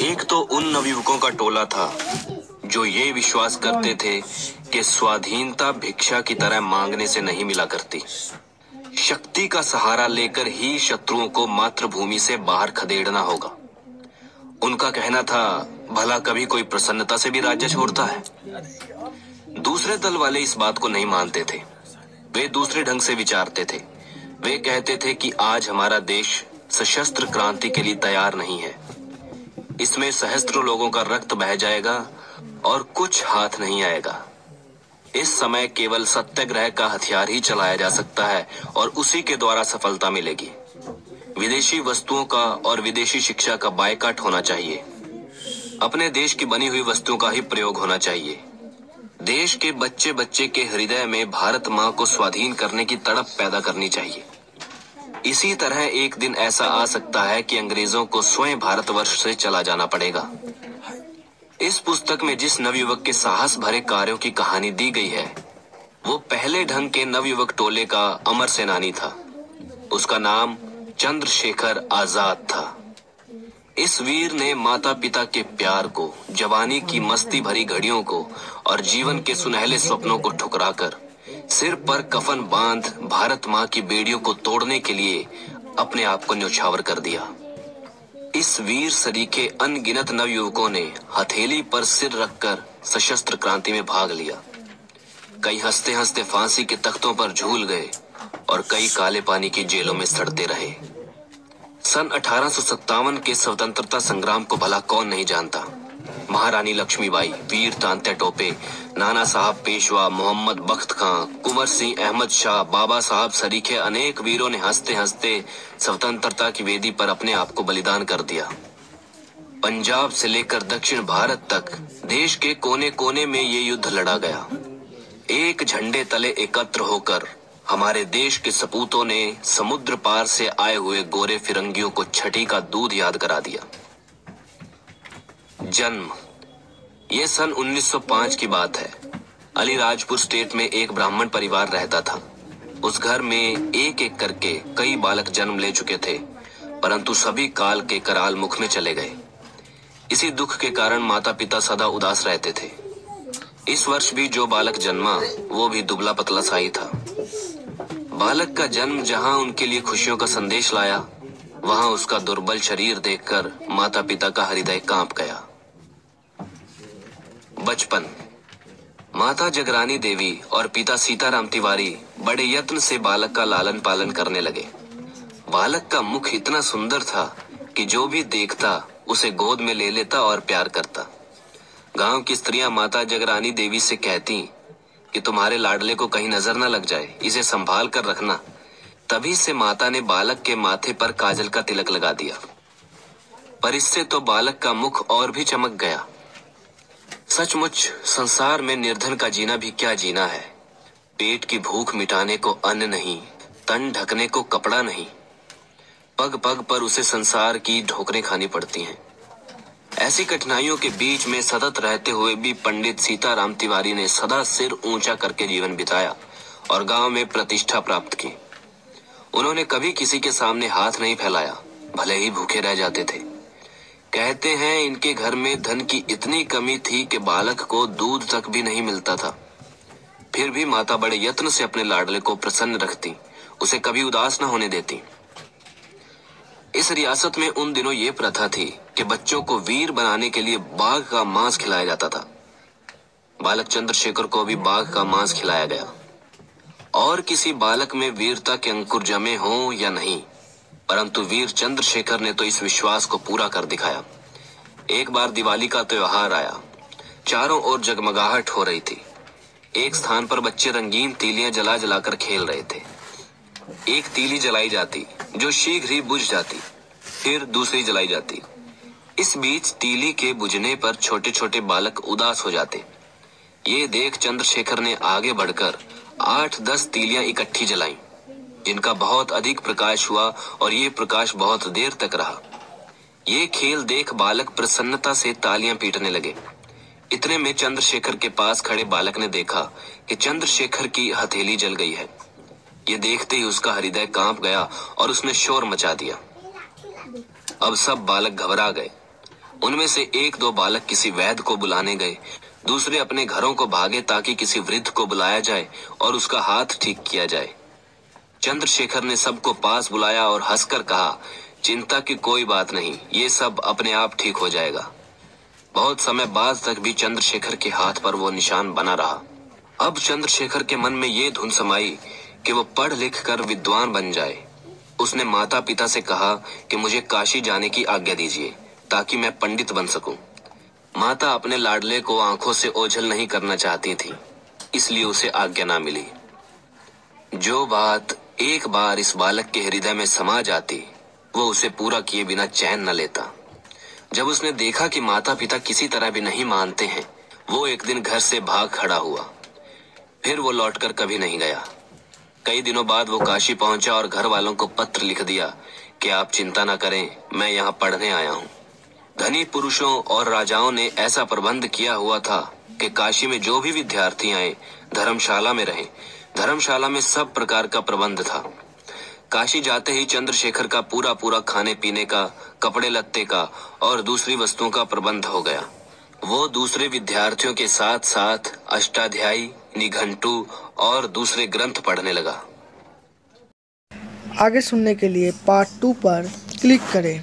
एक तो उन नवयुवकों का टोला था जो ये विश्वास करते थे कि स्वाधीनता भिक्षा की तरह मांगने से नहीं मिला करती। शक्ति का सहारा लेकर ही शत्रुओं को मातृभूमि से बाहर खदेड़ना होगा। उनका कहना था, भला कभी कोई प्रसन्नता से भी राज्य छोड़ता है? दूसरे दल वाले इस बात को नहीं मानते थे। वे दूसरे ढंग से विचारते थे। वे कहते थे कि आज हमारा देश सशस्त्र क्रांति के लिए तैयार नहीं है। इसमें सहस्त्रों लोगों का रक्त बह जाएगा और कुछ हाथ नहीं आएगा। इस समय केवल सत्याग्रह का हथियार ही चलाया जा सकता है और उसी के द्वारा सफलता मिलेगी। विदेशी वस्तुओं का और विदेशी शिक्षा का बायकॉट होना चाहिए। अपने देश की बनी हुई वस्तुओं का ही प्रयोग होना चाहिए। देश के बच्चे बच्चे के हृदय में भारत माँ को स्वाधीन करने की तड़प पैदा करनी चाहिए। इसी तरह एक दिन ऐसा आ सकता है कि अंग्रेजों को स्वयं भारतवर्ष से चला जाना पड़ेगा। इस पुस्तक में जिस नवयुवक के साहस भरे कार्यों की कहानी दी गई है, वो पहले ढंग के नवयुवक टोले का अमर सेनानी था। उसका नाम चंद्रशेखर आजाद था। इस वीर ने माता पिता के प्यार को, जवानी की मस्ती भरी घड़ियों को और जीवन के सुनहले स्वप्नों को ठुकराकर सिर पर कफन बांध भारत माँ की बेड़ियों को तोड़ने के लिए अपने आप को न्यौछावर कर दिया। इस वीर सरीखे अनगिनत नवयुवकों ने हथेली पर सिर रखकर सशस्त्र क्रांति में भाग लिया। कई हंसते हंसते फांसी के तख्तों पर झूल गए और कई काले पानी की जेलों में सड़ते रहे। सन 1857 के स्वतंत्रता संग्राम को भला कौन नहीं जानता। महारानी लक्ष्मीबाई, वीर तांत्या टोपे, नाना साहब पेशवा, मोहम्मद बख्त खां, कुंवर सिंह अहमद शाह, बाबा साहब सरीखे अनेक वीरों ने हंसते हंसते स्वतंत्रता की वेदी पर अपने आप को बलिदान कर दिया। पंजाब से लेकर दक्षिण भारत तक देश के कोने कोने में ये युद्ध लड़ा गया। एक झंडे तले एकत्र होकर हमारे देश के सपूतों ने समुद्र पार से आए हुए गोरे फिरंगियों को छठी का दूध याद करा दिया। जन्म, ये सन 1905 की बात है। अलीराजपुर स्टेट में एक ब्राह्मण परिवार रहता था। उस घर में एक एक करके कई बालक जन्म ले चुके थे, परंतु सभी काल के कराल मुख में चले गए। इसी दुख के कारण माता पिता सदा उदास रहते थे। इस वर्ष भी जो बालक जन्मा वो भी दुबला पतला सा ही था। बालक का जन्म जहां उनके लिए खुशियों का संदेश लाया, वहां उसका दुर्बल शरीर देखकर माता पिता का हृदय कांप गया। बचपन, माता जगरानी देवी और पिता सीताराम तिवारी बड़े यत्न से बालक का लालन पालन करने लगे। बालक का मुख इतना सुंदर था कि जो भी देखता उसे गोद में ले लेता और प्यार करता। गांव की स्त्रियां माता जगरानी देवी से कहती कि तुम्हारे लाडले को कहीं नजर न लग जाए, इसे संभाल कर रखना। तभी से माता ने बालक के माथे पर काजल का तिलक लगा दिया, पर इससे तो बालक का मुख और भी चमक गया। सचमुच संसार में निर्धन का जीना भी क्या जीना है। पेट की भूख मिटाने को अन्न नहीं, तन ढकने को कपड़ा नहीं, पग पग पर उसे संसार की ठोकरें खानी पड़ती हैं। ऐसी कठिनाइयों के बीच में सतत रहते हुए भी पंडित सीताराम तिवारी ने सदा सिर ऊंचा करके जीवन बिताया और गांव में प्रतिष्ठा प्राप्त की। उन्होंने कभी किसी के सामने हाथ नहीं फैलाया, भले ही भूखे रह जाते थे। कहते हैं इनके घर में धन की इतनी कमी थी कि बालक को दूध तक भी नहीं मिलता था। फिर भी माता बड़े यत्न से अपने लाडले को प्रसन्न रखती, उसे कभी उदास न होने देती। इस रियासत में उन दिनों ये प्रथा थी कि बच्चों को वीर बनाने के लिए बाघ का मांस खिलाया जाता था। बालक चंद्रशेखर को भी बाघ का मांस खिलाया गया। और किसी बालक में वीरता के अंकुर जमे हों या नहीं, परंतु वीर चंद्रशेखर ने तो इस विश्वास को पूरा कर दिखाया। एक बार दिवाली का त्योहार आया। चारों ओर जगमगाहट हो रही थी। एक स्थान पर बच्चे रंगीन तीलियां जला जलाकर खेल रहे थे। एक तीली जलाई जाती जो शीघ्र ही बुझ जाती, फिर दूसरी जलाई जाती। इस बीच तीली के बुझने पर छोटे छोटे बालक उदास हो जाते। ये देख चंद्रशेखर ने आगे बढ़कर 8-10 तीलियां इकट्ठी जलाईं, जिनका बहुत अधिक प्रकाश हुआ और ये प्रकाश बहुत देर तक रहा। ये खेल देख बालक प्रसन्नता से तालियां पीटने लगे। इतने में चंद्रशेखर के पास खड़े बालक ने देखा कि चंद्रशेखर की हथेली जल गई है। ये देखते ही उसका हृदय कांप गया और उसने शोर मचा दिया। अब सब बालक घबरा गए। उनमें से एक दो बालक किसी वैद्य को बुलाने गए, दूसरे अपने घरों को भागे ताकि किसी वृद्ध को बुलाया जाए और उसका हाथ ठीक किया जाए। चंद्रशेखर ने सबको पास बुलाया और हंसकर कहा, चिंता की कोई बात नहीं, ये सब अपने आप ठीक हो जाएगा। बहुत समय बाद तक भी चंद्रशेखर के हाथ पर वो निशान बना रहा। अब चंद्रशेखर के मन में ये धुन समाई कि वो पढ़ लिख कर विद्वान बन जाए। उसने माता पिता से कहा कि मुझे काशी जाने की आज्ञा दीजिए ताकि मैं पंडित बन सकूं। माता अपने लाडले को आंखों से ओझल नहीं करना चाहती थी, इसलिए उसे आज्ञा ना मिली। जो बात एक बार इस बालक के हृदय में समा जाती, वो उसे पूरा किए बिना चैन न लेता। जब उसने देखा कि माता पिता किसी तरह भी नहीं मानते हैं, वो एक दिन घर से भाग खड़ा हुआ। फिर वो लौटकर कभी नहीं गया। कई दिनों बाद वो काशी पहुंचा और घर वालों को पत्र लिख दिया कि आप चिंता न करें, मैं यहाँ पढ़ने आया हूँ। धनी पुरुषों और राजाओं ने ऐसा प्रबंध किया हुआ था कि काशी में जो भी विद्यार्थी आए धर्मशाला में रहें। धर्मशाला में सब प्रकार का प्रबंध था। काशी जाते ही चंद्रशेखर का पूरा पूरा खाने पीने का, कपड़े लत्ते का और दूसरी वस्तुओं का प्रबंध हो गया। वो दूसरे विद्यार्थियों के साथ साथ अष्टाध्यायी, निघंटू और दूसरे ग्रंथ पढ़ने लगा। आगे सुनने के लिए पार्ट 2 पर क्लिक करें।